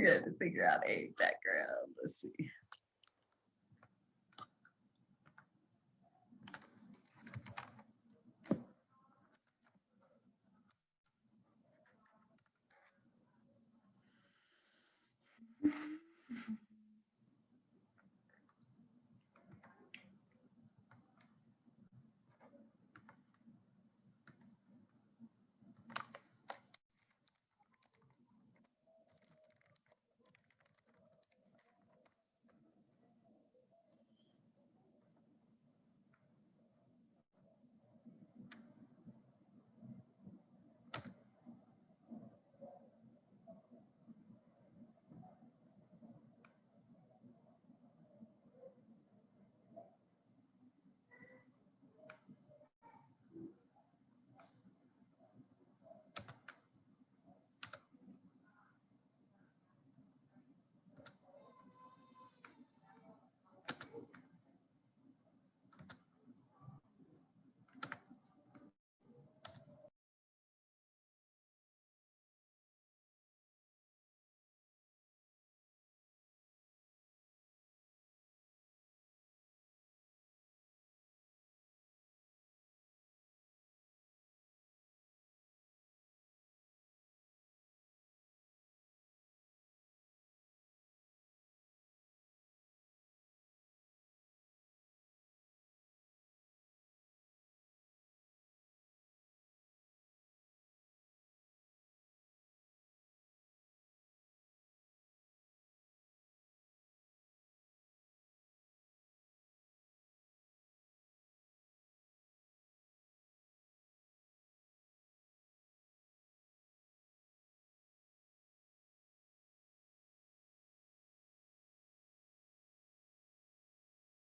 I had to figure out a background. Let's see.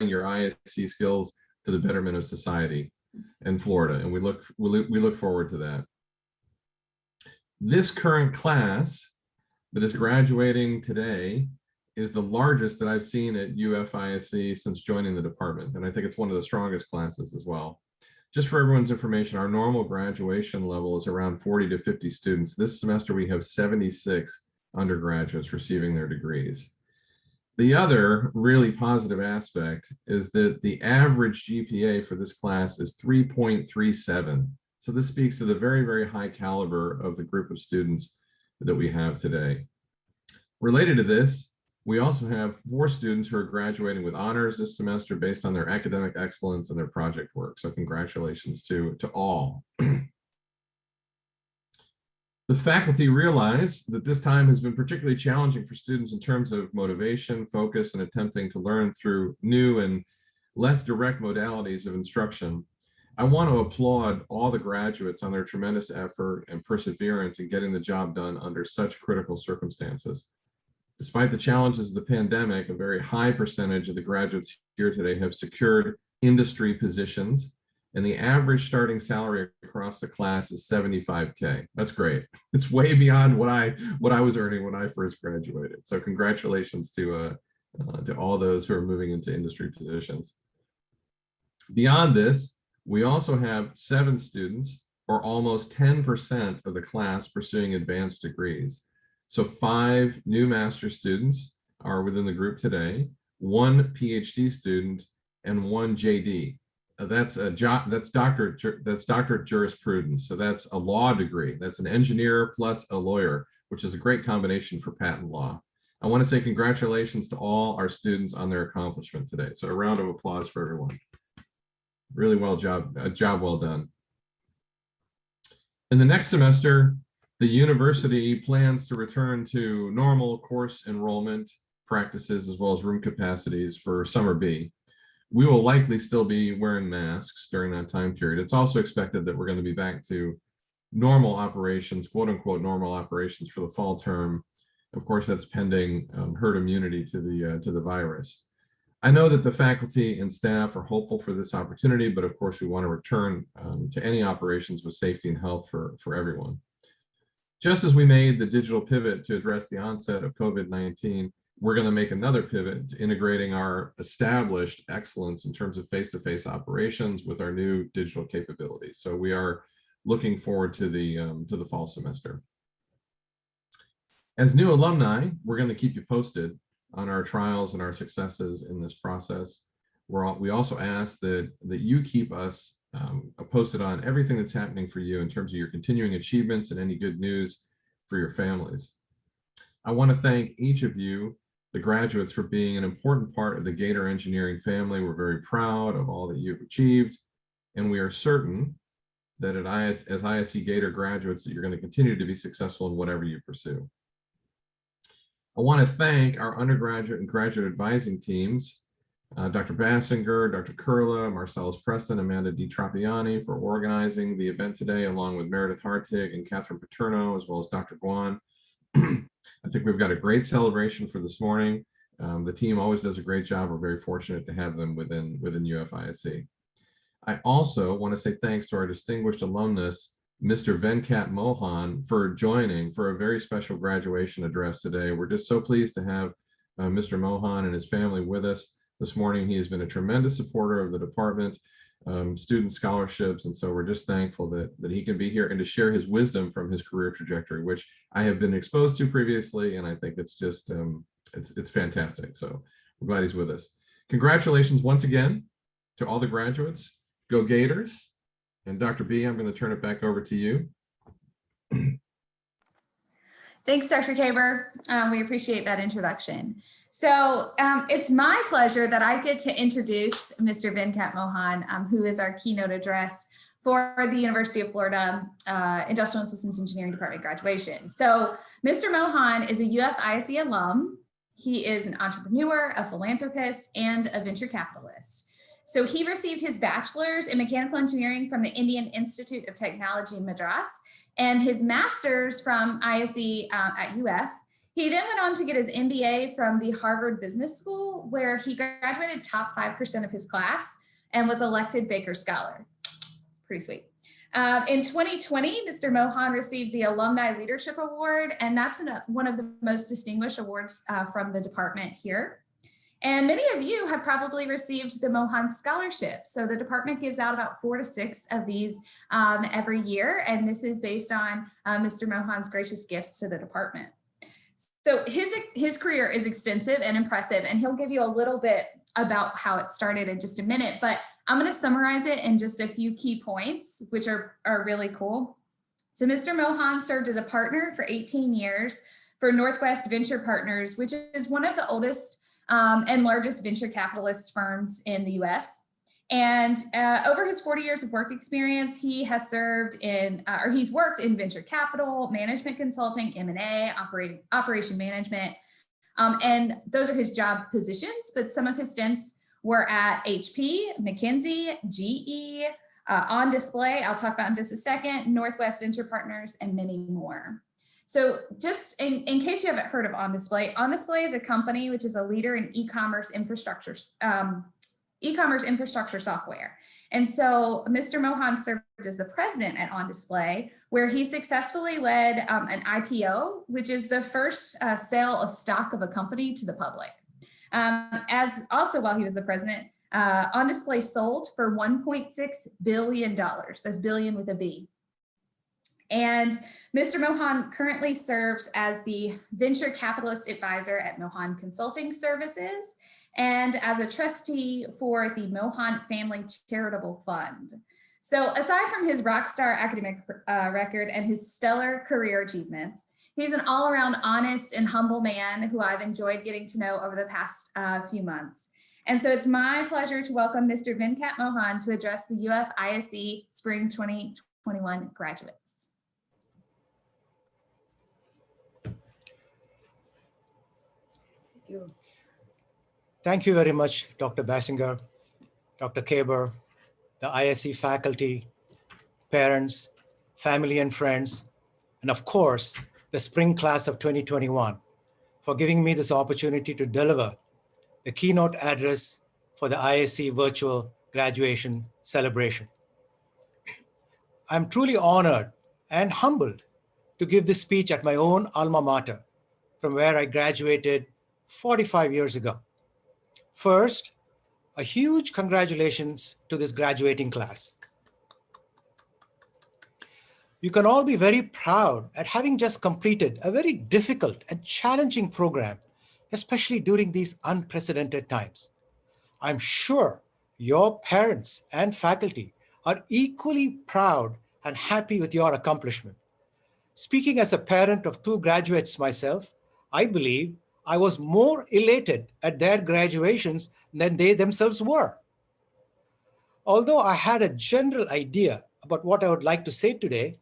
Your ISE skills to the betterment of society in Florida, and we look forward to that. This current class that is graduating today is the largest that I've seen at UFISC since joining the department, and I think it's one of the strongest classes as well. Just for everyone's information, our normal graduation level is around 40 to 50 students. This semester we have 76 undergraduates receiving their degrees. The other really positive aspect is that the average GPA for this class is 3.37. So this speaks to the very, very high caliber of the group of students that we have today. Related to this, we also have 4 students who are graduating with honors this semester based on their academic excellence and their project work. So congratulations to all. The faculty realize that this time has been particularly challenging for students in terms of motivation, focus, and attempting to learn through new and less direct modalities of instruction. I want to applaud all the graduates on their tremendous effort and perseverance in getting the job done under such critical circumstances. Despite the challenges of the pandemic, a very high percentage of the graduates here today have secured industry positions, and the average starting salary across the class is $75K. That's great. It's way beyond what I was earning when I first graduated. So congratulations to all those who are moving into industry positions. Beyond this, we also have 7 students, or almost 10% of the class, pursuing advanced degrees. So 5 new master's students are within the group today, 1 PhD student, and 1 JD. That's doctorate jurisprudence. So that's a law degree. That's an engineer plus a lawyer, which is a great combination for patent law. I want to say congratulations to all our students on their accomplishment today. So a round of applause for everyone. Really a job well done. In the next semester, the university plans to return to normal course enrollment practices as well as room capacities for summer B. We will likely still be wearing masks during that time period. It's also expected that we're going to be back to normal operations, quote unquote, normal operations for the fall term. Of course, that's pending herd immunity to the virus. I know that the faculty and staff are hopeful for this opportunity, but of course we want to return to any operations with safety and health for everyone. Just as we made the digital pivot to address the onset of COVID-19, we're going to make another pivot to integrating our established excellence in terms of face-to-face operations with our new digital capabilities. So we are looking forward to the fall semester. As new alumni, we're going to keep you posted on our trials and our successes in this process. We also ask that you keep us posted on everything that's happening for you in terms of your continuing achievements and any good news for your families. I want to thank each of you, the graduates, for being an important part of the Gator Engineering family. We're very proud of all that you've achieved, and we are certain that as ISE Gator graduates, that you're going to continue to be successful in whatever you pursue. I want to thank our undergraduate and graduate advising teams, Dr. Bassinger, Dr. Kurla, Marcellus Preston, Amanda DiTrapiani, for organizing the event today, along with Meredith Hartig and Catherine Paterno, as well as Dr. Guan. I think we've got a great celebration for this morning. The team always does a great job. We're very fortunate to have them within UFISE. I also want to say thanks to our distinguished alumnus, Mr. Venkat Mohan, for joining for a very special graduation address today. We're just so pleased to have Mr. Mohan and his family with us this morning. He has been a tremendous supporter of the department, student scholarships, and so we're just thankful that he can be here and to share his wisdom from his career trajectory, which I have been exposed to previously, and I think it's just it's fantastic. So we're glad he's with us. Congratulations once again to all the graduates. Go Gators. And Dr. B, I'm going to turn it back over to you. Thanks, Dr. Kaber. We appreciate that introduction. So it's my pleasure that I get to introduce Mr. Venkat Mohan, who is our keynote address for the University of Florida Industrial and Systems Engineering Department graduation. So Mr. Mohan is a UFISE alum. He is an entrepreneur, a philanthropist, and a venture capitalist. So he received his bachelor's in mechanical engineering from the Indian Institute of Technology in Madras and his master's from ISE at UF. He then went on to get his MBA from the Harvard Business School, where he graduated top 5% of his class and was elected Baker Scholar. Pretty sweet. In 2020, Mr. Mohan received the Alumni Leadership Award, and that's one of the most distinguished awards from the department here. And many of you have probably received the Mohan Scholarship. So the department gives out about 4 to 6 of these every year. And this is based on Mr. Mohan's gracious gifts to the department. So his career is extensive and impressive, and he'll give you a little bit about how it started in just a minute, but I'm going to summarize it in just a few key points, which are really cool. So Mr. Mohan served as a partner for 18 years for Northwest Venture Partners, which is one of the oldest and largest venture capitalist firms in the US. And over his 40 years of work experience, he has served in, or he's worked in venture capital, management consulting, M&A, operation management, and those are his job positions, but some of his stints were at HP, McKinsey, GE, On Display, I'll talk about in just a second, Northwest Venture Partners, and many more. So just in case you haven't heard of On Display is a company which is a leader in e-commerce infrastructure software. And so Mr. Mohan served as the president at On Display, where he successfully led an IPO, which is the first sale of stock of a company to the public. As also while he was the president, On Display sold for $1.6 billion. That's billion with a B. And Mr. Mohan currently serves as the venture capitalist advisor at Mohan Consulting Services and as a trustee for the Mohan Family Charitable Fund. So aside from his rockstar academic record and his stellar career achievements, he's an all-around honest and humble man who I've enjoyed getting to know over the past few months. And so it's my pleasure to welcome Mr. Venkat Mohan to address the UFISE Spring 2021 graduates. Thank you very much, Dr. Bassinger, Dr. Kaber, the ISE faculty, parents, family and friends, and of course, the spring class of 2021 for giving me this opportunity to deliver the keynote address for the ISE virtual graduation celebration. I'm truly honored and humbled to give this speech at my own alma mater, from where I graduated 45 years ago. First, a huge congratulations to this graduating class. You can all be very proud at having just completed a very difficult and challenging program, especially during these unprecedented times. I'm sure your parents and faculty are equally proud and happy with your accomplishment. Speaking as a parent of two graduates myself, I believe I was more elated at their graduations than they themselves were. Although I had a general idea about what I would like to say today,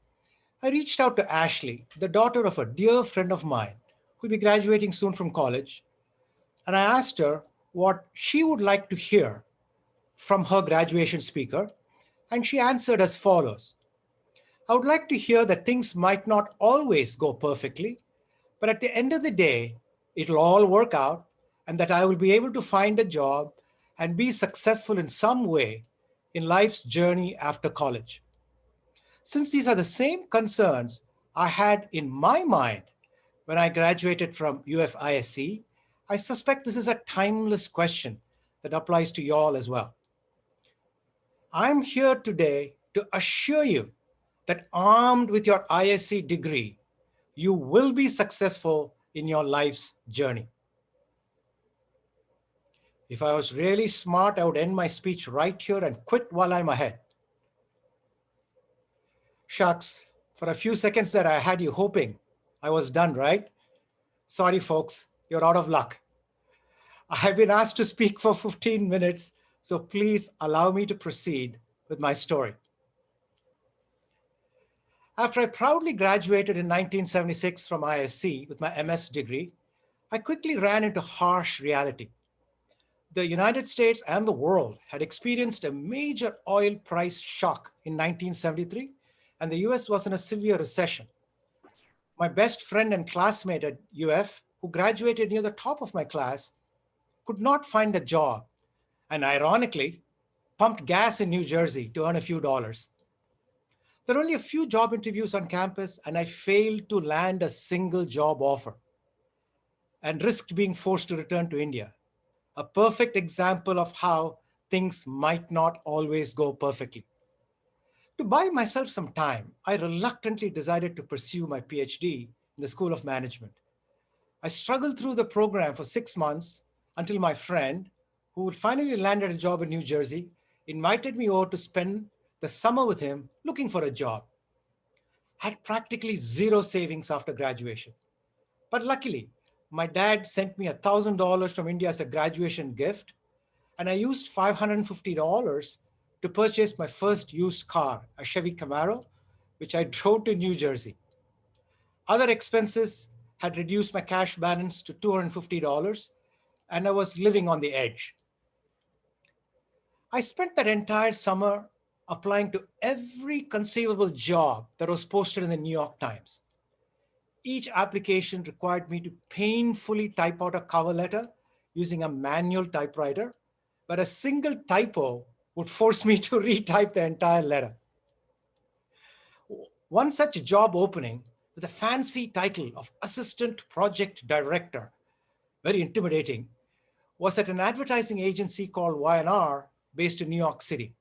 I reached out to Ashley, the daughter of a dear friend of mine who'll be graduating soon from college, and I asked her what she would like to hear from her graduation speaker, and she answered as follows. I would like to hear that things might not always go perfectly, but at the end of the day, it'll all work out, and that I will be able to find a job and be successful in some way in life's journey after college. Since these are the same concerns I had in my mind when I graduated from UFISE, I suspect this is a timeless question that applies to you all as well. I'm here today to assure you that armed with your ISE degree, you will be successful in your life's journey. If I was really smart, I would end my speech right here and quit while I'm ahead. Shucks, for a few seconds there I had you hoping I was done, right? Sorry, folks, you're out of luck. I've been asked to speak for 15 minutes, so please allow me to proceed with my story. After I proudly graduated in 1976 from ISE with my MS degree, I quickly ran into harsh reality. The United States and the world had experienced a major oil price shock in 1973, and the US was in a severe recession. My best friend and classmate at UF, who graduated near the top of my class, could not find a job, and ironically, pumped gas in New Jersey to earn a few dollars. There were only a few job interviews on campus, and I failed to land a single job offer and risked being forced to return to India. A perfect example of how things might not always go perfectly. To buy myself some time, I reluctantly decided to pursue my PhD in the School of Management. I struggled through the program for 6 months until my friend, who had finally landed a job in New Jersey, invited me over to spend the summer with him looking for a job. I had practically zero savings after graduation. But luckily, my dad sent me $1,000 from India as a graduation gift, and I used $550 to purchase my first used car, a Chevy Camaro, which I drove to New Jersey. Other expenses had reduced my cash balance to $250, and I was living on the edge. I spent that entire summer applying to every conceivable job that was posted in the New York Times. Each application required me to painfully type out a cover letter using a manual typewriter, but a single typo would force me to retype the entire letter. One such job opening with a fancy title of Assistant Project Director, very intimidating, was at an advertising agency called Y&R based in New York City.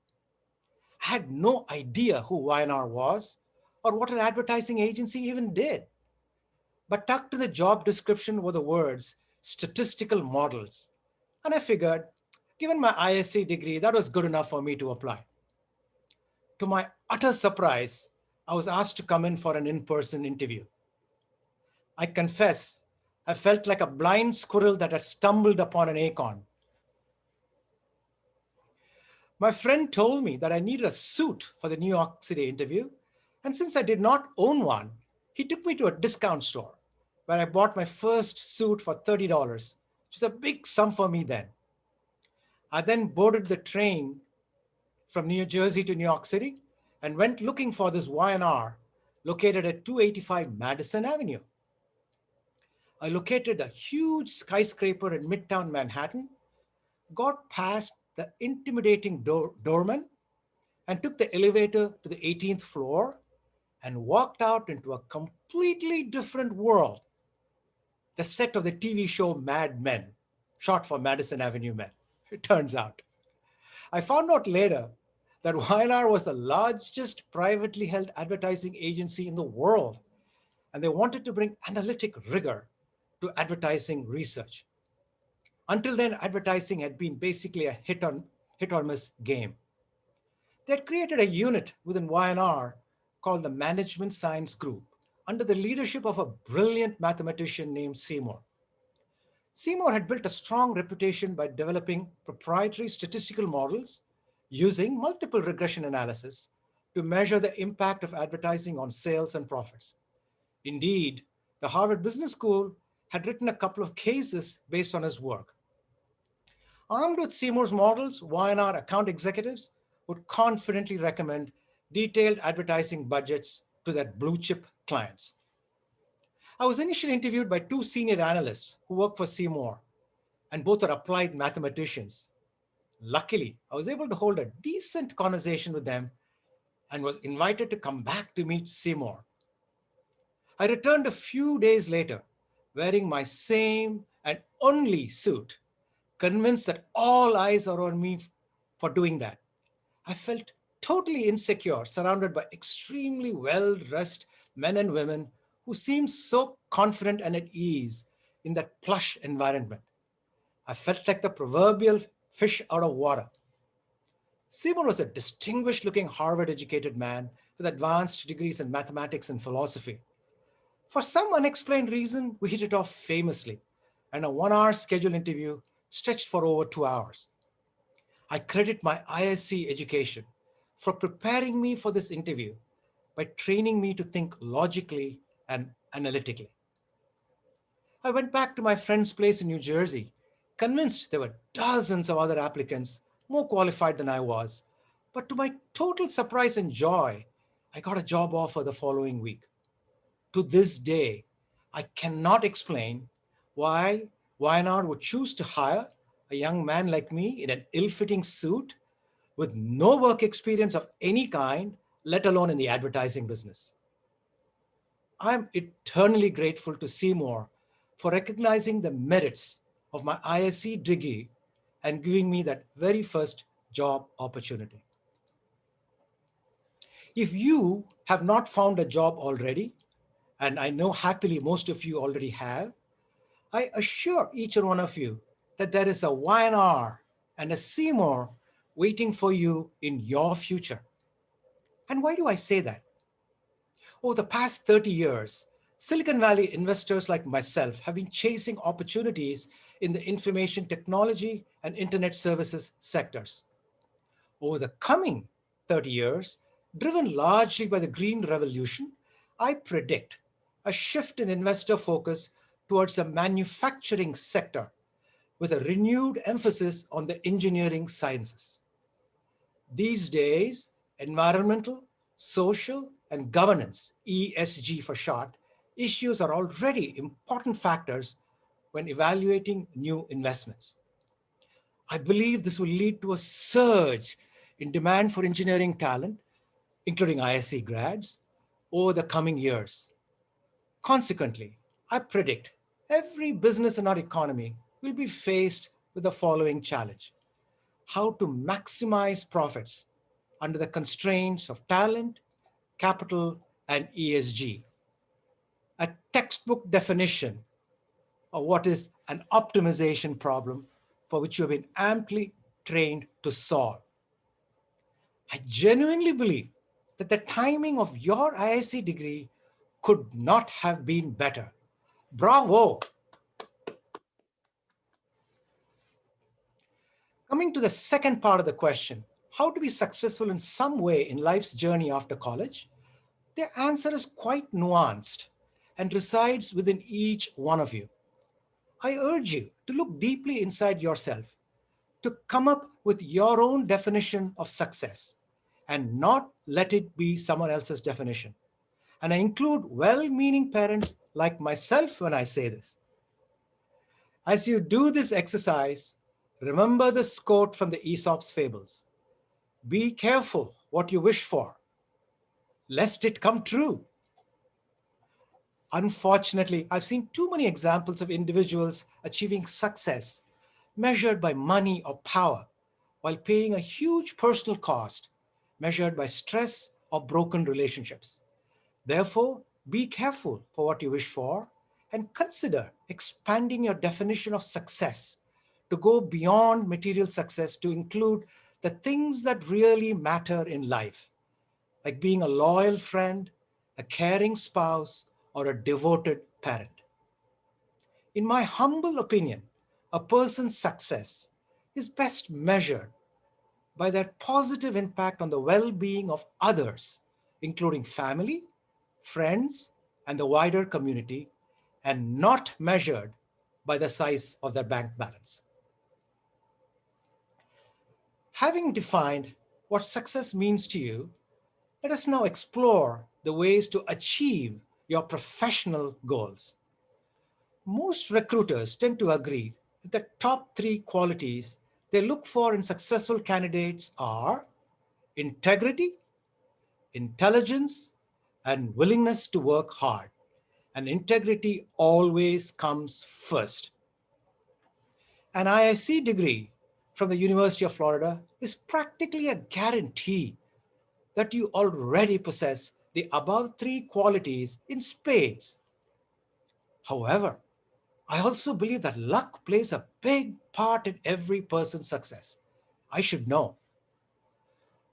I had no idea who Y&R was or what an advertising agency even did. But tucked in the job description were the words statistical models. And I figured, given my ISE degree, that was good enough for me to apply. To my utter surprise, I was asked to come in for an in-person interview. I confess, I felt like a blind squirrel that had stumbled upon an acorn. My friend told me that I needed a suit for the New York City interview, and since I did not own one, he took me to a discount store where I bought my first suit for $30, which is a big sum for me then. I then boarded the train from New Jersey to New York City and went looking for this Y&R located at 285 Madison Avenue. I located a huge skyscraper in Midtown Manhattan, got past the intimidating doorman, and took the elevator to the 18th floor and walked out into a completely different world, the set of the TV show Mad Men, short for Madison Avenue Men, it turns out. I found out later that YNR was the largest privately held advertising agency in the world, and they wanted to bring analytic rigor to advertising research. Until then, advertising had been basically a hit or miss game. They had created a unit within YNR called the Management Science Group under the leadership of a brilliant mathematician named Seymour. Seymour had built a strong reputation by developing proprietary statistical models using multiple regression analysis to measure the impact of advertising on sales and profits. Indeed, the Harvard Business School had written a couple of cases based on his work. Armed with Seymour's models, YNR account executives would confidently recommend detailed advertising budgets to their blue chip clients. I was initially interviewed by two senior analysts who worked for Seymour, and both are applied mathematicians. Luckily, I was able to hold a decent conversation with them and was invited to come back to meet Seymour. I returned a few days later wearing my same and only suit, convinced that all eyes are on me for doing that. I felt totally insecure, surrounded by extremely well-dressed men and women who seemed so confident and at ease in that plush environment. I felt like the proverbial fish out of water. Seymour was a distinguished-looking Harvard-educated man with advanced degrees in mathematics and philosophy. For some unexplained reason, we hit it off famously, and a 1-hour scheduled interview stretched for over 2 hours. I credit my ISE education for preparing me for this interview by training me to think logically and analytically. I went back to my friend's place in New Jersey, convinced there were dozens of other applicants more qualified than I was. But to my total surprise and joy, I got a job offer the following week. To this day, I cannot explain why YNR would choose to hire a young man like me in an ill-fitting suit with no work experience of any kind, let alone in the advertising business. I'm eternally grateful to Seymour for recognizing the merits of my ISE degree and giving me that very first job opportunity. If you have not found a job already, and I know happily most of you already have, I assure each and one of you that there is a YNR and a Seymour waiting for you in your future. And why do I say that? Over the past 30 years, Silicon Valley investors like myself have been chasing opportunities in the information technology and internet services sectors. Over the coming 30 years, driven largely by the Green Revolution, I predict a shift in investor focus towards the manufacturing sector with a renewed emphasis on the engineering sciences. These days, environmental, social, and governance, ESG for short, issues are already important factors when evaluating new investments. I believe this will lead to a surge in demand for engineering talent, including ISE grads, over the coming years. Consequently, I predict every business in our economy will be faced with the following challenge: how to maximize profits under the constraints of talent, capital, and ESG. A textbook definition of what is an optimization problem for which you have been amply trained to solve. I genuinely believe that the timing of your ISE degree could not have been better. Bravo! Coming to the second part of the question, how to be successful in some way in life's journey after college, the answer is quite nuanced and resides within each one of you. I urge you to look deeply inside yourself, to come up with your own definition of success and not let it be someone else's definition. And I include well-meaning parents like myself when I say this. As you do this exercise, remember this quote from the Aesop's fables: "Be careful what you wish for, lest it come true." Unfortunately, I've seen too many examples of individuals achieving success measured by money or power while paying a huge personal cost measured by stress or broken relationships. Therefore, be careful for what you wish for and consider expanding your definition of success to go beyond material success to include the things that really matter in life, like being a loyal friend, a caring spouse, or a devoted parent. In my humble opinion, a person's success is best measured by their positive impact on the well-being of others, including family, friends, and the wider community, and not measured by the size of their bank balance. Having defined what success means to you, let us now explore the ways to achieve your professional goals. Most recruiters tend to agree that the top three qualities they look for in successful candidates are integrity, intelligence, and willingness to work hard. And integrity always comes first. An ISE degree from the University of Florida is practically a guarantee that you already possess the above three qualities in spades. However, I also believe that luck plays a big part in every person's success. I should know.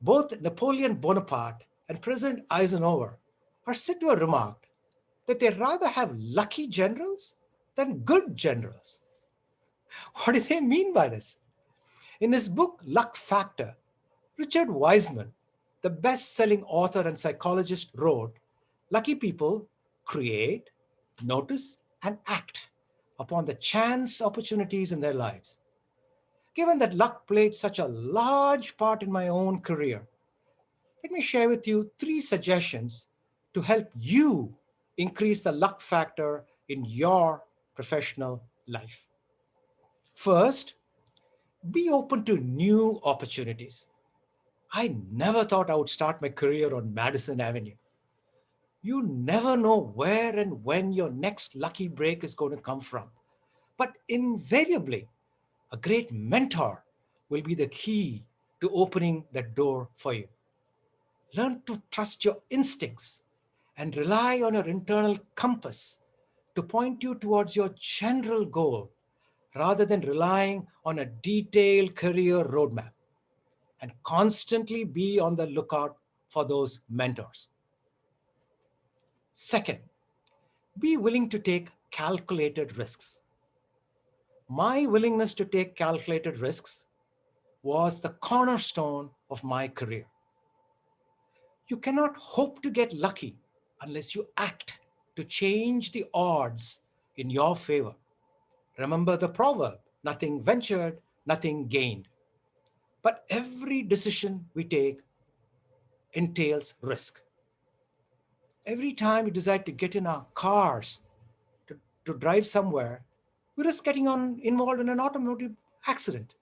Both Napoleon Bonaparte and President Eisenhower are said to have remarked that they rather have lucky generals than good generals. What do they mean by this? In his book, Luck Factor, Richard Wiseman, the best-selling author and psychologist, wrote, lucky people create, notice, and act upon the chance opportunities in their lives. Given that luck played such a large part in my own career, let me share with you 3 suggestions to help you increase the luck factor in your professional life. First, be open to new opportunities. I never thought I would start my career on Madison Avenue. You never know where and when your next lucky break is going to come from. But invariably, a great mentor will be the key to opening that door for you. Learn to trust your instincts and rely on your internal compass to point you towards your general goal rather than relying on a detailed career roadmap. And constantly be on the lookout for those mentors. Second, be willing to take calculated risks. My willingness to take calculated risks was the cornerstone of my career. You cannot hope to get lucky unless you act to change the odds in your favor. Remember the proverb, nothing ventured, nothing gained. But every decision we take entails risk. Every time we decide to get in our cars to drive somewhere, we risk getting involved in an automotive accident.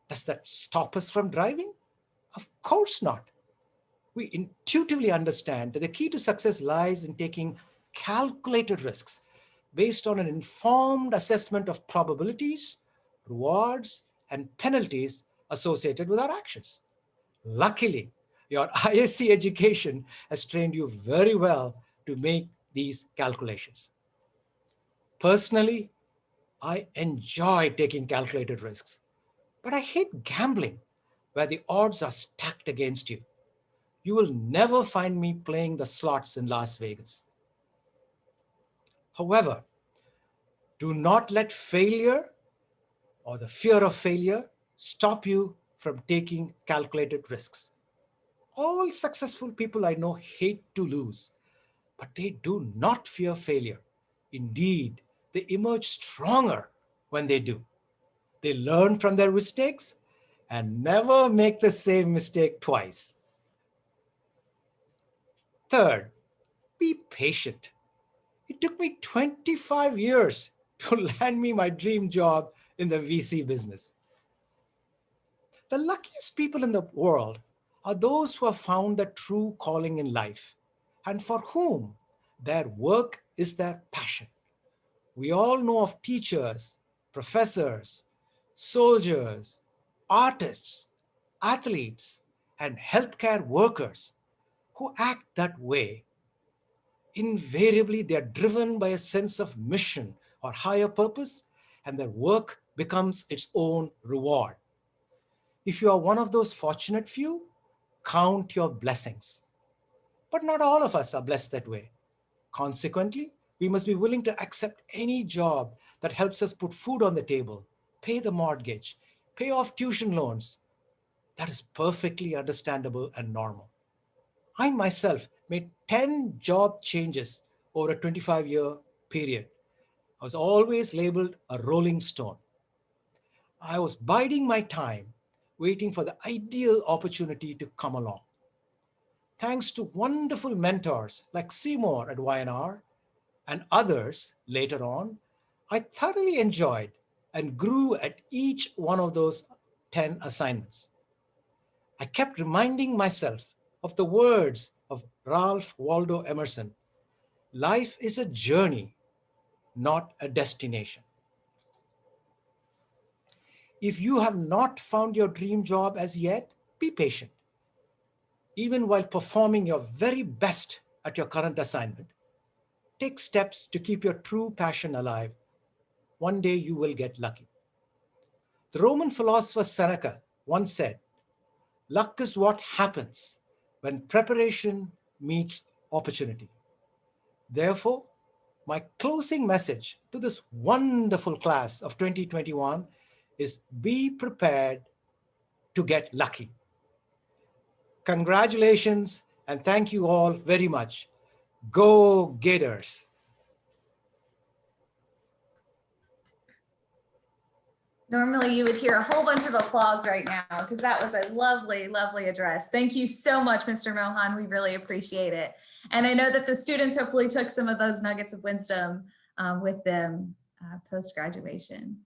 Does that stop us from driving? Of course not. We intuitively understand that the key to success lies in taking calculated risks based on an informed assessment of probabilities, rewards, and penalties associated with our actions. Luckily, your ISC education has trained you very well to make these calculations. Personally, I enjoy taking calculated risks, but I hate gambling where the odds are stacked against you. You will never find me playing the slots in Las Vegas. However, do not let failure or the fear of failure stop you from taking calculated risks. All successful people I know hate to lose, but they do not fear failure. Indeed, they emerge stronger when they do. They learn from their mistakes and never make the same mistake twice. Third, be patient. It took me 25 years to land me my dream job in the VC business. The luckiest people in the world are those who have found their true calling in life and for whom their work is their passion. We all know of teachers, professors, soldiers, artists, athletes, and healthcare workers who act that way, invariably they are driven by a sense of mission or higher purpose, and their work becomes its own reward. If you are one of those fortunate few, count your blessings. But not all of us are blessed that way. Consequently, we must be willing to accept any job that helps us put food on the table, pay the mortgage, pay off tuition loans. That is perfectly understandable and normal. I myself made 10 job changes over a 25-year period. I was always labeled a rolling stone. I was biding my time, waiting for the ideal opportunity to come along. Thanks to wonderful mentors like Seymour at YNR and others later on, I thoroughly enjoyed and grew at each one of those 10 assignments. I kept reminding myself of the words of Ralph Waldo Emerson: life is a journey, not a destination. If you have not found your dream job as yet, be patient. Even while performing your very best at your current assignment, take steps to keep your true passion alive. One day you will get lucky. The Roman philosopher Seneca once said, luck is what happens when preparation meets opportunity. Therefore, my closing message to this wonderful class of 2021 is be prepared to get lucky. Congratulations and thank you all very much. Go Gators! Normally you would hear a whole bunch of applause right now because that was a lovely, lovely address. Thank you so much, Mr. Mohan. We really appreciate it. And I know that the students hopefully took some of those nuggets of wisdom with them post-graduation.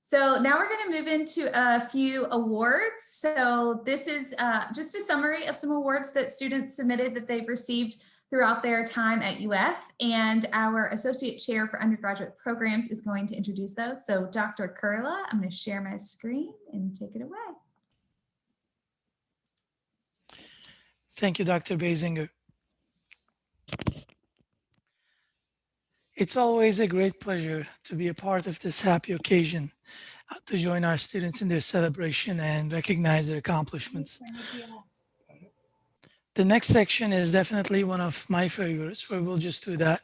So now we're going to move into a few awards. So this is just a summary of some awards that students submitted that they've received throughout their time at UF, and our Associate Chair for Undergraduate Programs is going to introduce those. So Dr. Kurla, I'm going to share my screen and take it away. Thank you, Dr. Basinger. It's always a great pleasure to be a part of this happy occasion, to join our students in their celebration and recognize their accomplishments. The next section is definitely one of my favorites, where we'll just do that,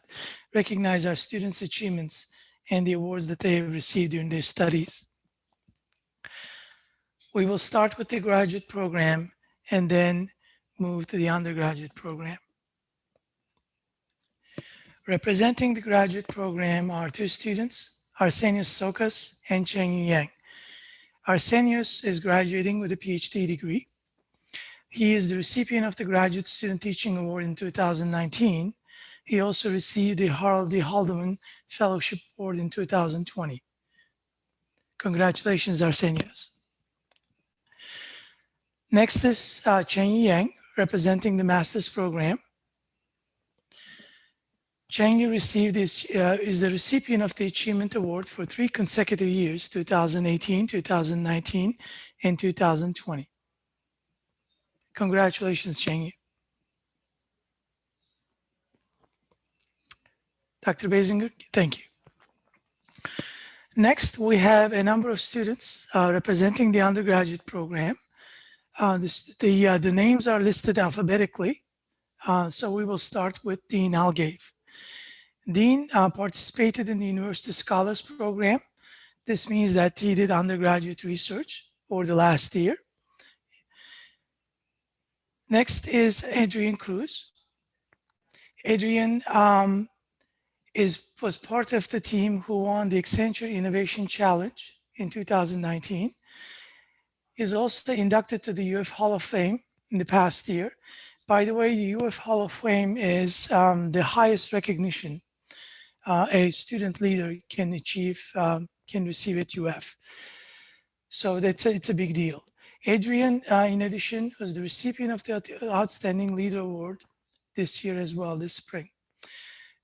recognize our students' achievements and the awards that they have received during their studies. We will start with the graduate program and then move to the undergraduate program. Representing the graduate program are two students, Arsenius Sokas and Cheng Yang. Arsenius is graduating with a PhD degree. He is the recipient of the Graduate Student Teaching Award in 2019. He also received the Harold D. Haldeman Fellowship Award in 2020. Congratulations, Arsenius. Next is Cheng Yang, representing the Master's Program. Cheng received is the recipient of the Achievement Award for 3 consecutive years, 2018, 2019, and 2020. Congratulations, Cheng. Dr. Basinger, thank you. Next, we have a number of students representing the undergraduate program. The names are listed alphabetically, so we will start with Dean Algave. Dean participated in the University Scholars Program. This means that he did undergraduate research over the last year. Next is Adrian Cruz. Adrian was part of the team who won the Accenture Innovation Challenge in 2019. He's also inducted to the UF Hall of Fame in the past year. By the way, the UF Hall of Fame is the highest recognition a student leader can achieve, can receive at UF. So it's a big deal. Adrian, in addition, was the recipient of the Outstanding Leader Award this year as well, this spring.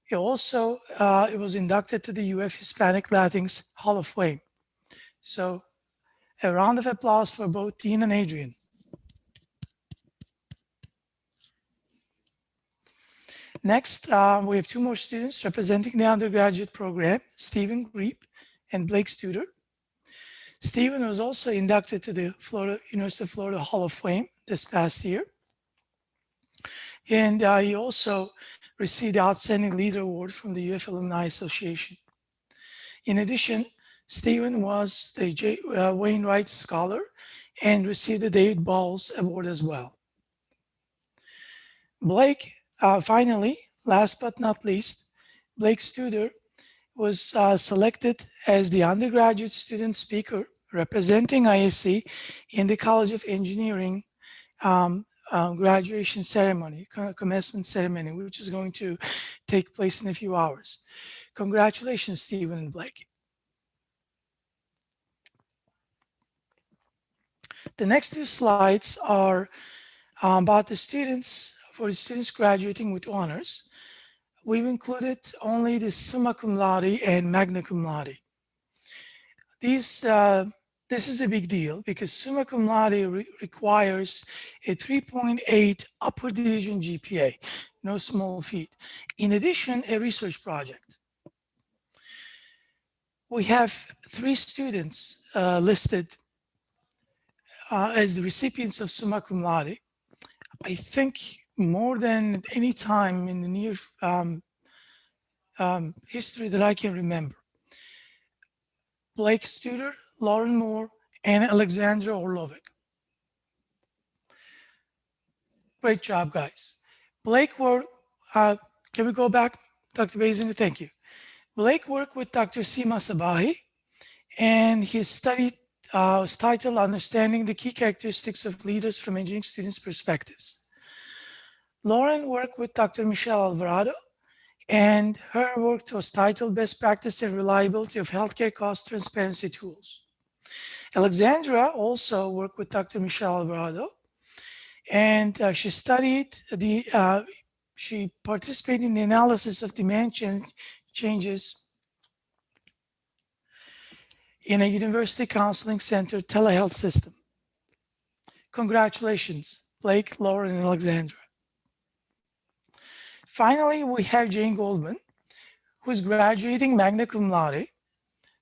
He also was inducted to the UF Hispanic Latins Hall of Fame. So a round of applause for both Dean and Adrian. Next, we have two more students representing the undergraduate program, Stephen Greep and Blake Studer. Stephen was also inducted to the University of Florida Hall of Fame this past year. And he also received the Outstanding Leader Award from the UF Alumni Association. In addition, Stephen was the Wainwright Scholar and received the David Balls Award as well. Blake, finally, last but not least, Blake Studer was selected as the undergraduate student speaker representing ISE in the College of Engineering graduation ceremony, commencement ceremony, which is going to take place in a few hours. Congratulations, Stephen and Blake. The next two slides are about the students, for the students graduating with honors. We've included only the summa cum laude and magna cum laude. This is a big deal because summa cum laude requires a 3.8 upper division GPA, no small feat. In addition, a research project. We have 3 students listed as the recipients of summa cum laude. I think more than any time in the near history that I can remember. Blake Studer, Lauren Moore, and Alexandra Orlovic. Great job, guys. Blake worked, can we go back, Dr. Basinger? Thank you. Blake worked with Dr. Seema Sabahi, and his study was titled Understanding the Key Characteristics of Leaders from Engineering Students' Perspectives. Lauren worked with Dr. Michelle Alvarado, and her work was titled Best Practice and Reliability of Healthcare Cost Transparency Tools. Alexandra also worked with Dr. Michelle Alvarado, and she studied she participated in the analysis of demand changes in a university counseling center telehealth system. Congratulations, Blake, Lauren, and Alexandra. Finally, we have Jane Goldman, who's graduating magna cum laude.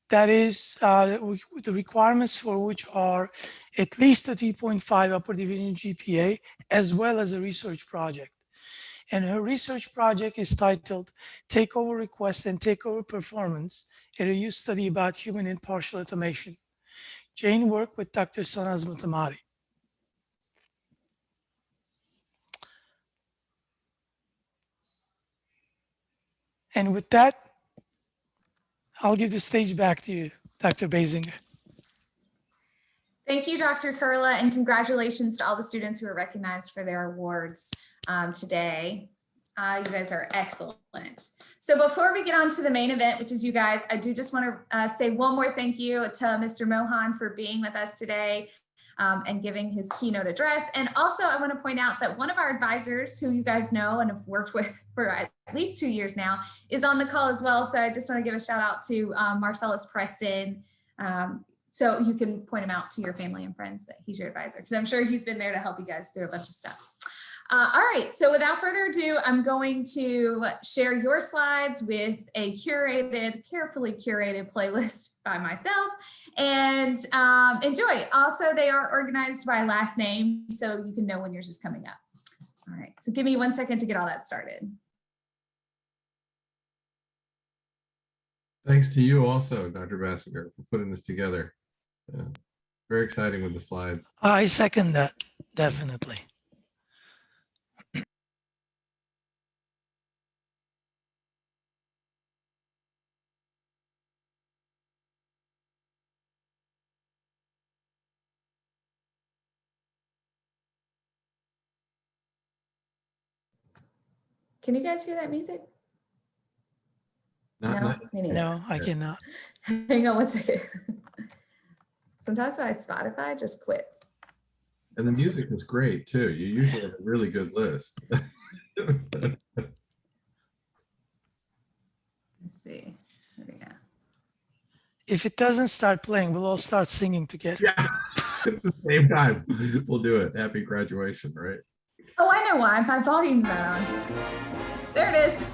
That is, the requirements for which are at least a 3.5 upper division GPA, as well as a research project. And her research project is titled Takeover Request and Takeover Performance, a review study about human in partial automation. Jane worked with Dr. Sonaz Mutamari. And with that, I'll give the stage back to you, Dr. Basinger. Thank you, Dr. Kurla, and congratulations to all the students who were recognized for their awards today. You guys are excellent. So before we get on to the main event, which is you guys, I do just want to say one more thank you to Mr. Mohan for being with us today and giving his keynote address. And also I want to point out that one of our advisors who you guys know and have worked with for at least 2 years now is on the call as well. So I just want to give a shout out to Marcellus Preston. So you can point him out to your family and friends that he's your advisor, because I'm sure he's been there to help you guys through a bunch of stuff. All right, so without further ado, I'm going to share your slides with a curated, carefully curated playlist by myself, and enjoy. Also, they are organized by last name, so you can know when yours is coming up. All right, so give me 1 second to get all that started. Thanks to you also, Dr. Basinger, for putting this together. Very exciting with the slides. I second that, definitely. Can you guys hear that music? No, me neither. No, I cannot. Hang on 1 second. Sometimes my Spotify just quits. And the music is great too. You usually have a really good list. Let's see. There we go. If it doesn't start playing, we'll all start singing together. Yeah, at the same time. We'll do it. Happy graduation, right? Oh, I know why. My volume's not on. There it is.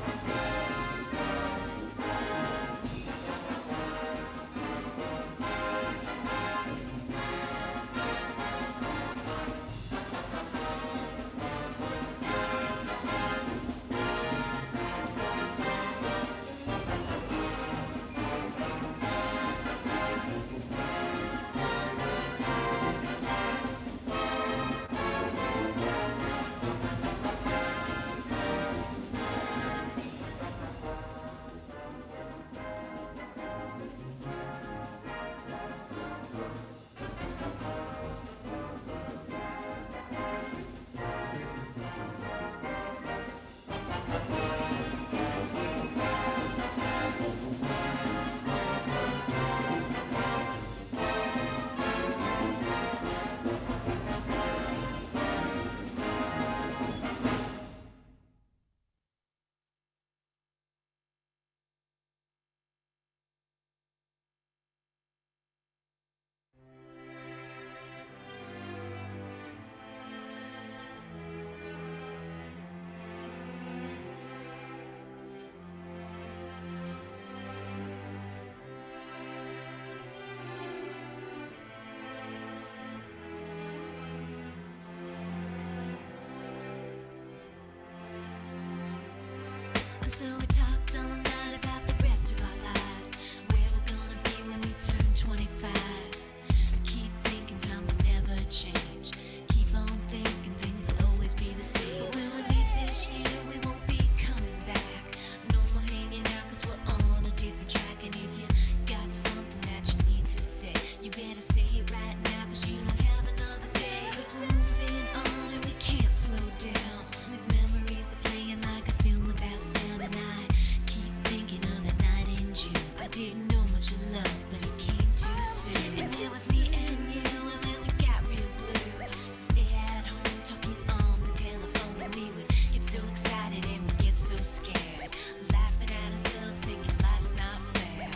So we talked all night about the rest of our lives, where we're gonna be when we turn 25. I keep thinking times will never change. Keep on thinking things will always be the same. When we leave this year, we won't be coming back. No more hanging out cause we're on a different track. And if you got something that you need to say, you better say it right now cause you don't have another day. Cause we're moving on and we can't slow down. These memories are playing like a film without sound. And I keep thinking of the night in June. I didn't know much of love, but it came too soon. And it was me and you, and then we got real blue. Stay at home talking on the telephone, and we would get so excited and we'd get so scared, laughing at ourselves, thinking life's not fair.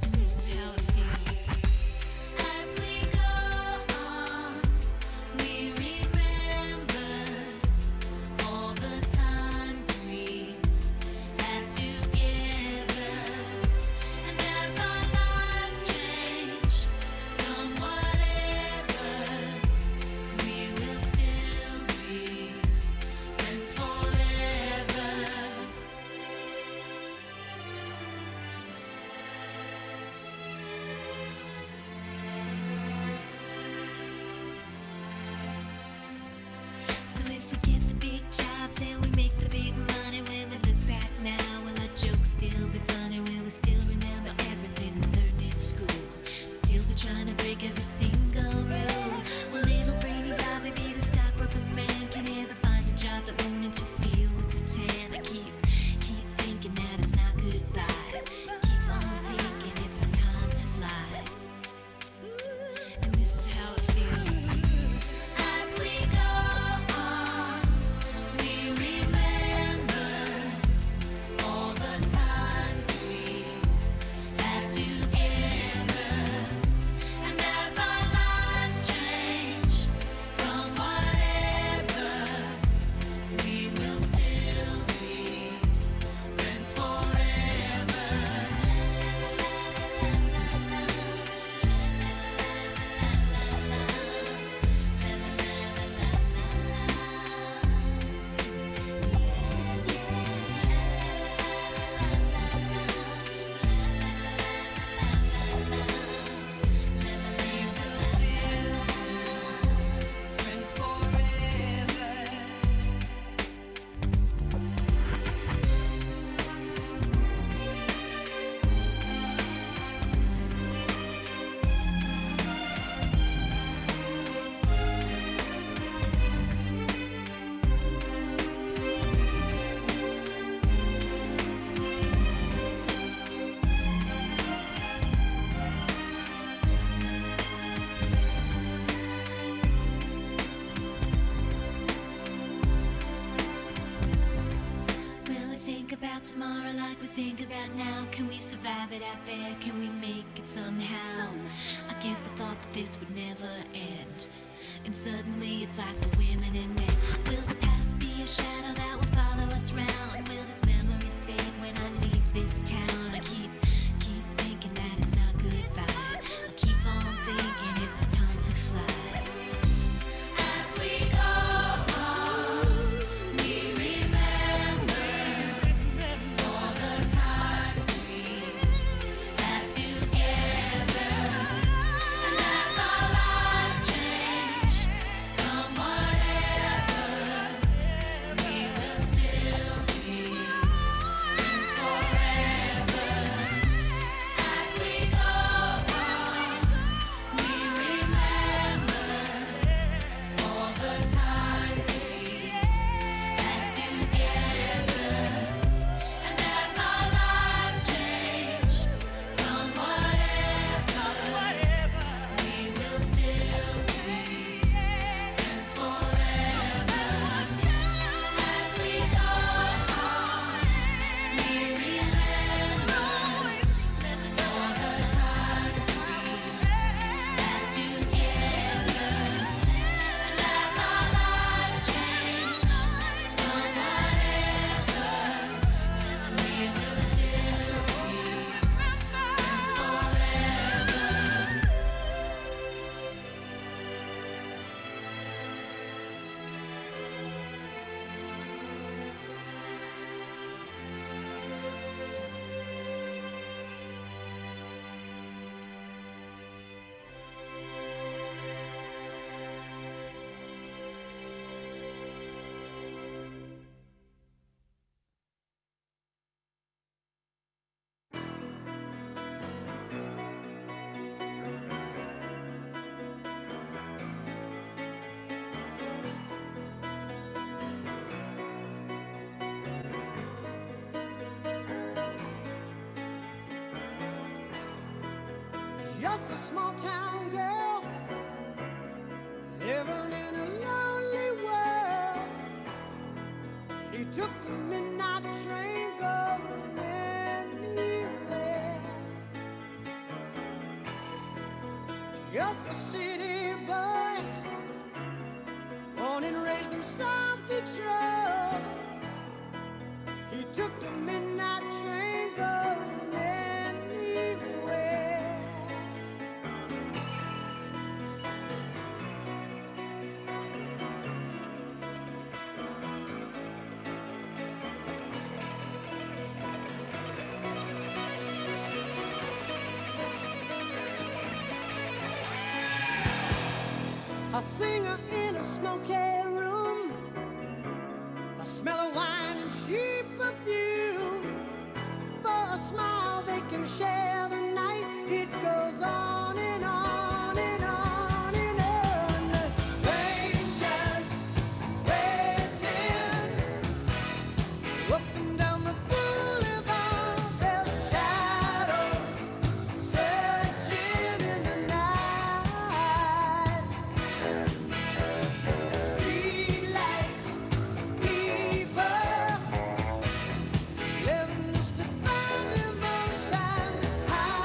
And this is how it feels. As we go on, we remember all the times we had together. And as our lives change from whatever, we will still be friends forever. So if we get the big jobs and we make the big money, when we look back now, will our jokes still be funny? Will we still remember everything we learned in school? Still be trying to break every single rule? Will little brainy Bobby be the stockbroker man? Can he ever find a job that won't interfere with pretend? I keep thinking that it's not goodbye. Keep on thinking it's our time to fly. And this is how it feels. As we go on, we remember all the times we had together. And as our lives change from whatever, we will still be friends forever. Friends forever. Will we think about tomorrow like we think about now? Can we survive it out there? Can we make it somehow? I guess I thought that this would never end. And suddenly it's like we're women and men. Will the past be a shadow that will follow this round? Will these memories fade when I leave this town? I keep thinking that it's not goodbye. I keep on thinking it's our time to fly. As we go on, we remember all the times we had together. And as our lives change, come whatever, we will still be friends forever. As we go on, we remember all the times we had together. And as our lives change, come whatever, we will still be friends forever. As we go on, we remember all the times we had together. And as our lives change, come whatever, we will still be friends forever. Just a small town girl living in a lonely world. She took the midnight train going anywhere. Just a city boy, born and raised in South Detroit. He took the midnight train going anywhere. A singer in a smoky room, the smell of wine and cheap perfume. For a smile they can share the night. It goes on and on and on and on. Strangers waiting up and down the boulevard. Their shadows searching in the night. Streetlights, people living just to find emotion. How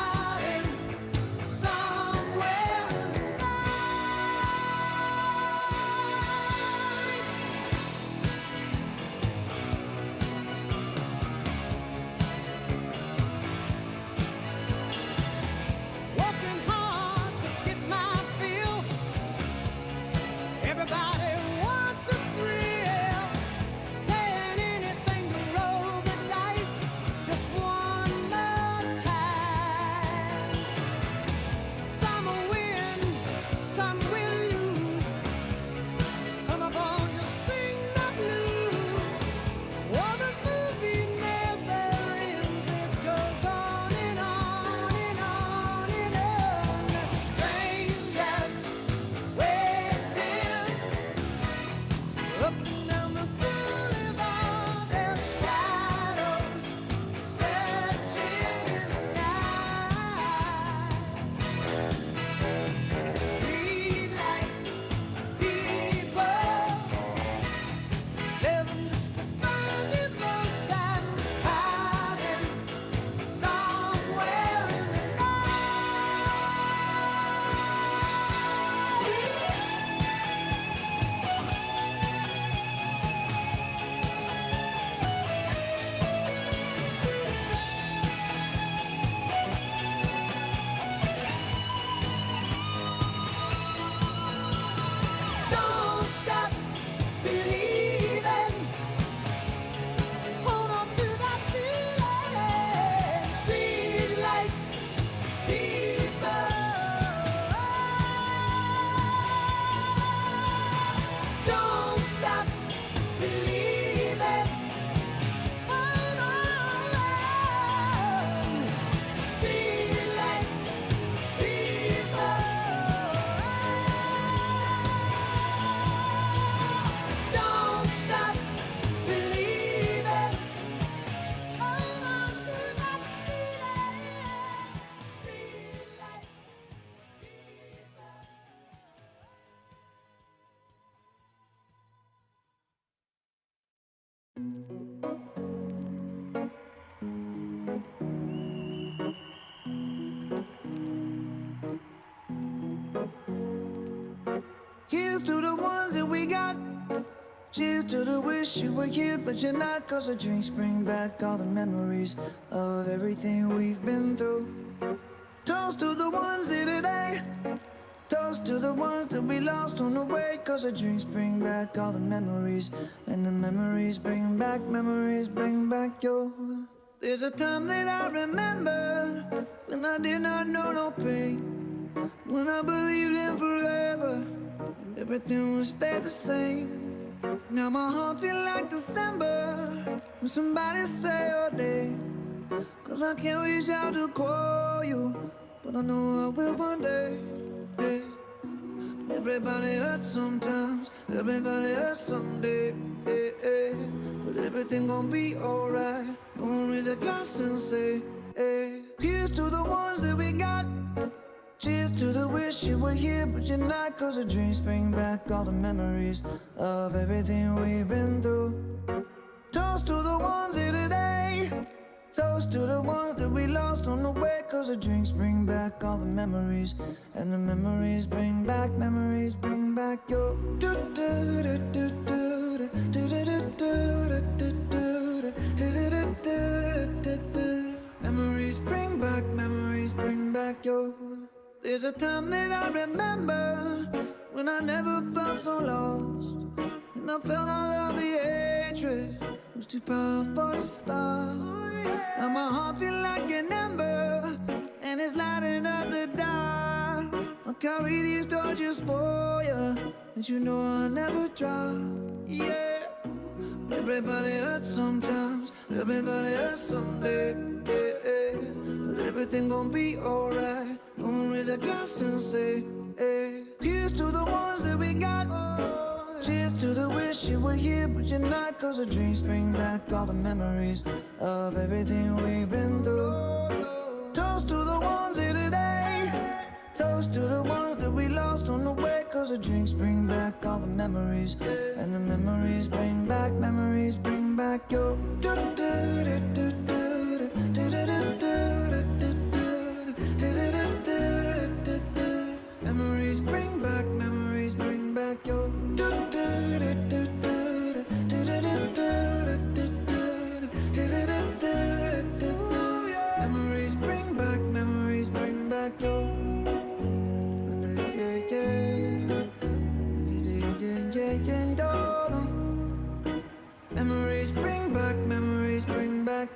Here's to the ones that we got. Cheers to the wish you were here, but you're not. Cause the drinks bring back all the memories of everything we've been through. Toast to the ones here today. Toast to the ones that we lost on the way. Cause the drinks bring back all the memories. And the memories bring back your. There's a time that I remember when I did not know no pain. When I believed in forever and everything would stay the same. Now my heart feel like December when somebody say your name. Cause I can't reach out to call you, but I know I will one day. Yeah. Everybody hurts sometimes, everybody hurts someday. Yeah, yeah. But everything gon' be alright. Gonna raise a glass and say, hey. Here's to the ones that we got. Cheers to the wish you were here, but you're not. Cause the drinks bring back all the memories of everything we've been through. Toast to the ones here today. Toast to the ones that we lost on the way. Cause the drinks bring back all the memories. And the memories bring back your. Memories bring back your. There's a time that I remember when I never felt so lost. And I felt all of the hatred was too powerful to stop. Now my heart feel like an ember, and it's lighting up the dark. I'll carry these torches for you, and you know I'll never drop. Yeah. Everybody hurts sometimes, everybody hurts someday. Yeah, yeah. But everything gon' be alright. Gonna raise a glass and say, hey. Here's to the ones that we got. Cheers to the wish you were here, but you're not. Cause the drinks bring back all the memories of everything we've been through. Toast to the ones here today. Toast to the ones that we lost on the way. Cause the drinks bring back all the memories. And the memories bring back your. Memories bring back your. Memories bring back your. Memories bring back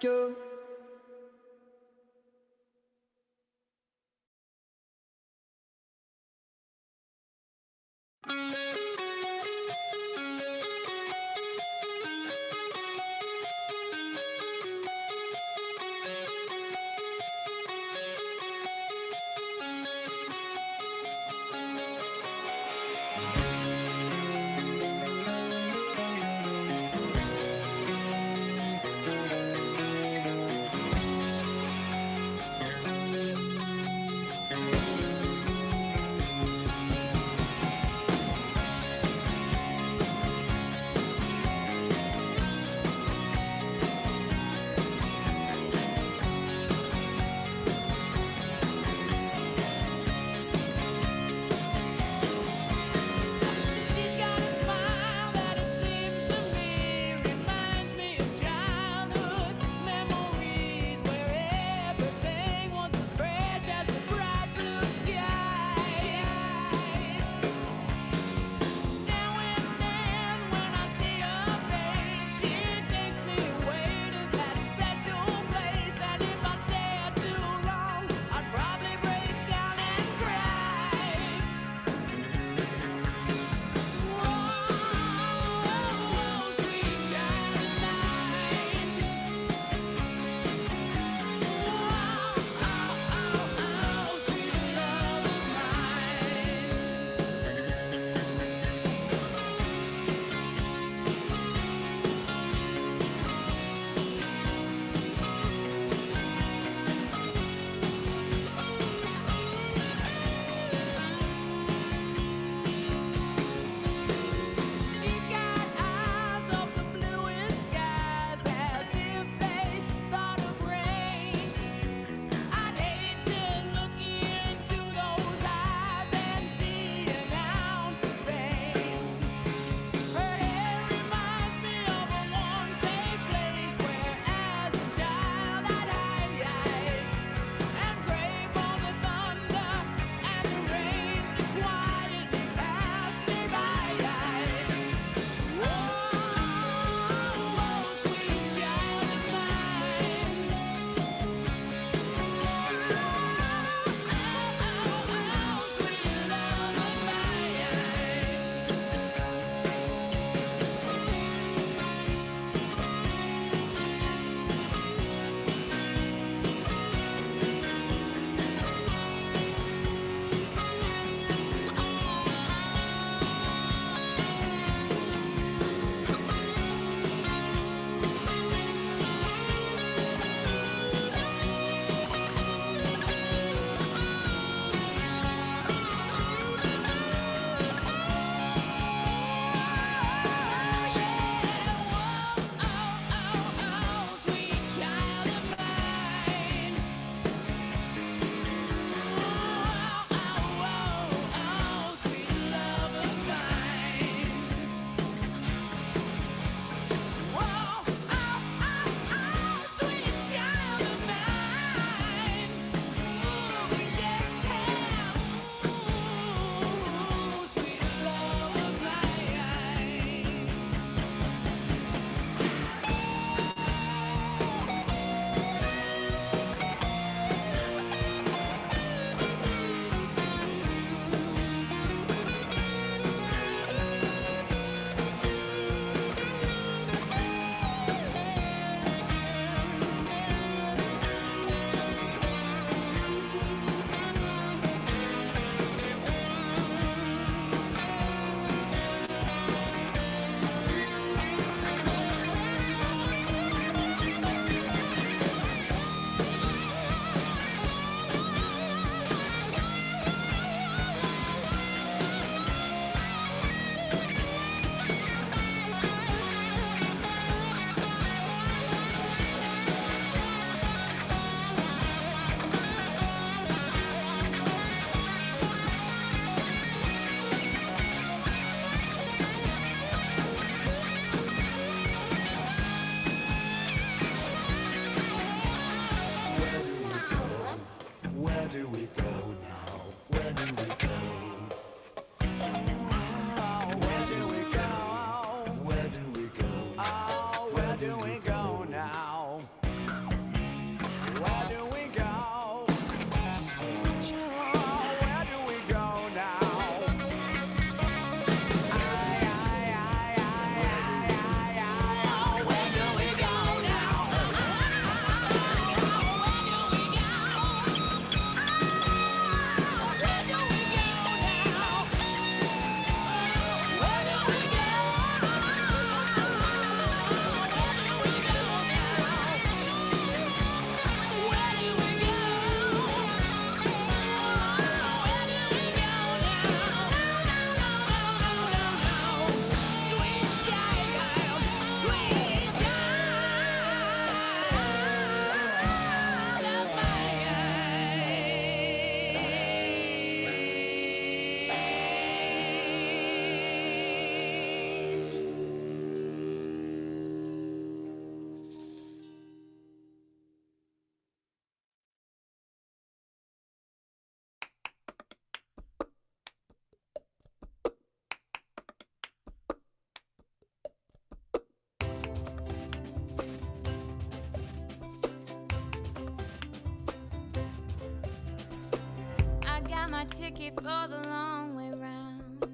my ticket for the long way round.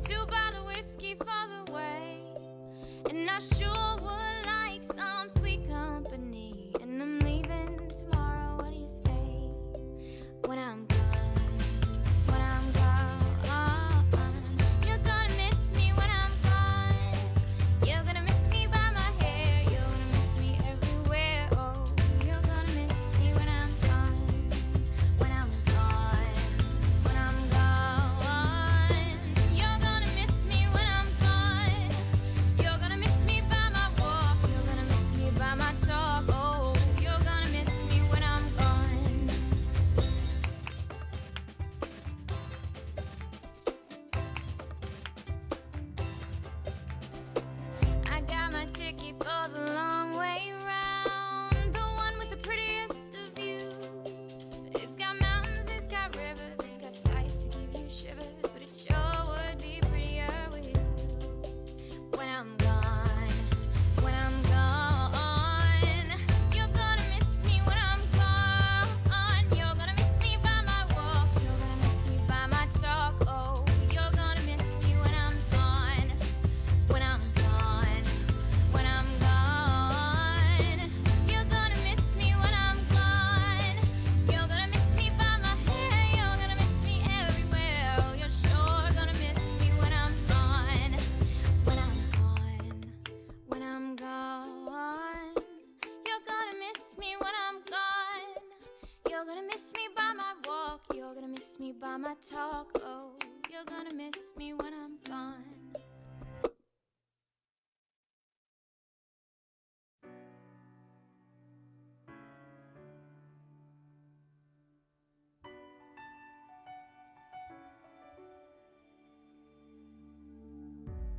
2 bottle whiskey for the way. And I sure would like some sweet company. And I'm leaving tomorrow, what do you say? When I'm gone, when I'm gone, you're gonna miss me when I'm gone. You're gonna miss me by my hair, you're gonna miss me everywhere. Oh, you're gonna miss me when I'm gone, when I'm gone, when I'm gone. You're gonna miss me when I'm gone. You're gonna miss me by my walk, you're gonna miss me by my talk. Oh, you're gonna miss me when I'm gone. I got my ticket for the long way round, the one with the prettiest of views. It's got mountains, it's got rivers, it's got sights to give you shivers, but it sure would be prettier with you. When I'm gone, when I'm gone, you're gonna miss me when I'm gone. You're gonna miss me by my walk, you're gonna miss me by my talk. Oh, you're gonna miss me when I'm gone, when I'm gone, when I'm gone. You're gonna miss me when I'm gone. You're gonna miss me by my hair, you're gonna miss me everywhere. Oh, you're sure gonna miss me when I'm gone, when I'm gone, when I'm gone. You're gonna miss me when I'm gone. You're gonna miss me by my walk, you're gonna miss me by my talk. Oh, you're gonna miss me when I'm gone.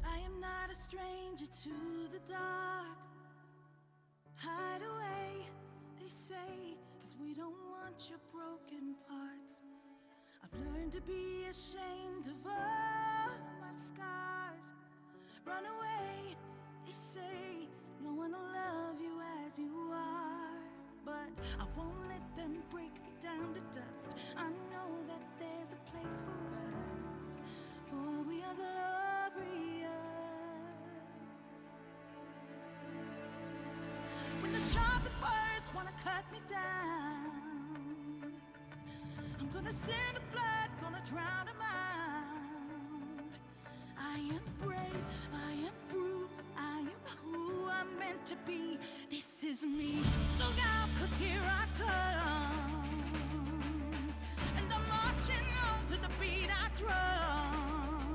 I am not a stranger to the dark. Hide away, they say, 'cause we don't want your broken parts. I've learned to be ashamed of all my scars. Run away, they say, no one will love you as you are. But I won't let them break me down to dust. I know that there's a place for us, for we are glorious. When the sharpest words wanna cut me down, I'm gonna send the blood, gonna drown them out. I am brave, I am bruised, I am who I'm meant to be. This is me. Look out, 'cause here I come. And I'm marching on to the beat I drum.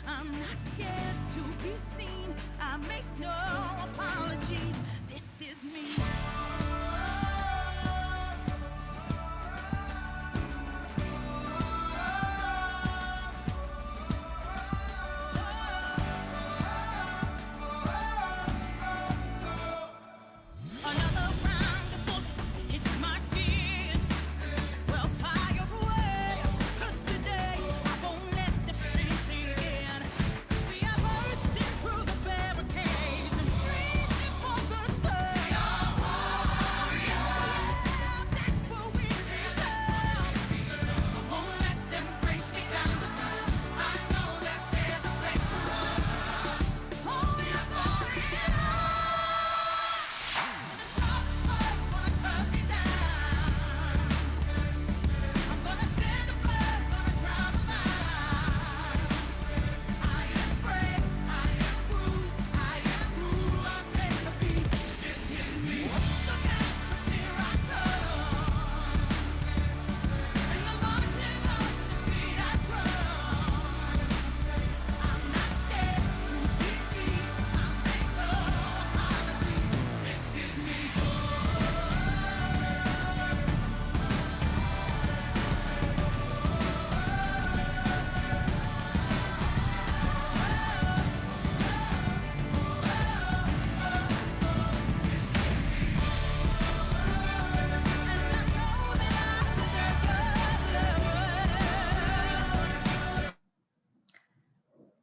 I'm not scared to be seen, I make no apologies. This is me. Another round of bullets hits my skin. Well, fire away, 'cause today I won't let the pain sink in. We are bursting through the barricades and reaching for the sun. Yeah, that's what we become. I won't let them break me down to dust. I know that there's a place for us. Oh, we are glorious. And the sharpest words wanna cut me down. I'm gonna send the blood, gonna drown them out. I am brave, I am bruised, I am who I'm meant to be. This is me. Look out, 'cause here I come. And I'm marching on to the beat I drum. I'm not scared to be seen, I make no apologies. This is me.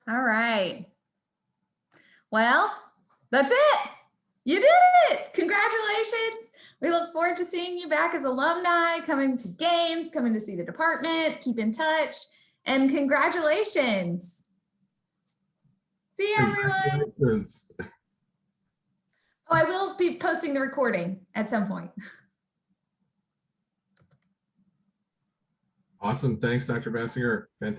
All right. Well, that's it. You did it. Congratulations. We look forward to seeing you back as alumni, coming to games, coming to see the department. Keep in touch, and congratulations. See you, everyone. Congratulations. Oh, I will be posting the recording at some point. Awesome. Thanks, Dr. Bassinger. Fantastic.